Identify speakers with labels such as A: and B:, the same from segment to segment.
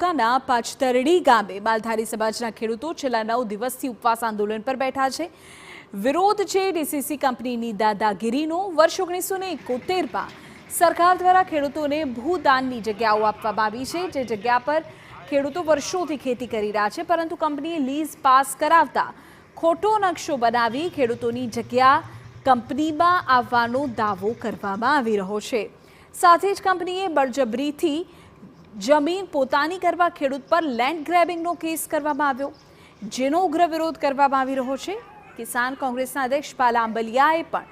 A: તાલુકાના પાચતરડી ગામે માલધારી સમાજના ખેડૂતો છેલ્લા 9 દિવસથી ઉપવાસ આંદોલન પર બેઠા છે। વિરોધ છે ડીસીસી કંપનીની દાદાગીરીનો। વર્ષ 1971માં સરકાર દ્વારા ખેડૂતોને ભૂદાનની જગ્યાઓ આપવામાં આવી છે, જે જગ્યા પર ખેડૂતો વર્ષોથી ખેતી કરી રહ્યા છે, પરંતુ કંપનીએ લીઝ પાસ કરાવતા ખોટો નકશો બનાવી ખેડૂતોની જગ્યા કંપનીમાં આવવાનો દાવો કરવામાં આવી રહ્યો છે। સાથે જ કંપનીએ બળજબરીથી જમીન પોતાની કરવા ખેડૂત પર લેન્ડ ગ્રેબિંગનો કેસ કરવામાં આવ્યો, જેનો ઉગ્ર વિરોધ કરવામાં આવી રહ્યો છે। કિસાન કોંગ્રેસના અધ્યક્ષ પાલા આંબલિયાએ પણ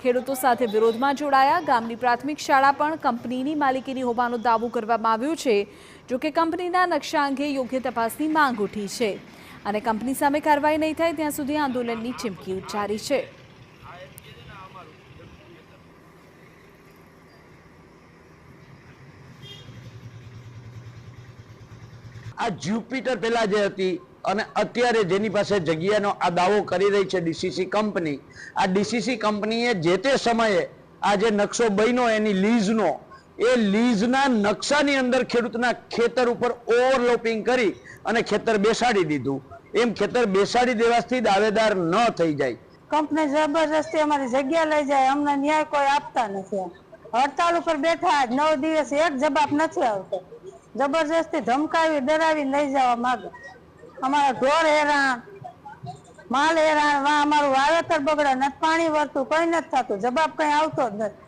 A: ખેડૂતો સાથે વિરોધમાં જોડાયા। ગામની પ્રાથમિક શાળા પણ કંપનીની માલિકીની હોવાનો દાવો કરવામાં આવ્યો છે। જો કે કંપનીના નકશા અંગે યોગ્ય તપાસની માંગ ઉઠી છે અને કંપની સામે કાર્યવાહી નહીં થાય ત્યાં સુધી આંદોલનની ચીમકી ઉચ્ચારી છે।
B: આ જ્યુપિટર પહેલા જે હતી અને અત્યારે જેની પાસે જગ્યાનો આ દાવો કરી રહી છે ડીસીસી કંપની, આ ડીસીસી કંપનીએ જે તે સમયે આ જે નકશો બન્યો એની લીઝનો, એ લીઝના નકશાની અંદર ખેડૂતના ખેતર ઉપર ઓવરલોપિંગ કરી અને ખેતર બેસાડી દીધું। એમ ખેતર બેસાડી દેવાથી દાવેદાર ન થઈ જાય।
C: કંપની જબરજસ્તી અમારી જગ્યા લઈ જાય, અમને ન્યાય કોઈ આપતા નથી। હડતાલ ઉપર બેઠા 9 દિવસ એક જવાબ નથી આવતો। જબરજસ્તી ધમકાવી ડરાવી લઈ જવા માંગે। અમારા ઢોર હેરાન, માલ હેરાન, અમારું વાવેતર બગડે, નથી પાણી વળતું, કઈ નથી થતું, જવાબ કઈ આવતો જ નથી।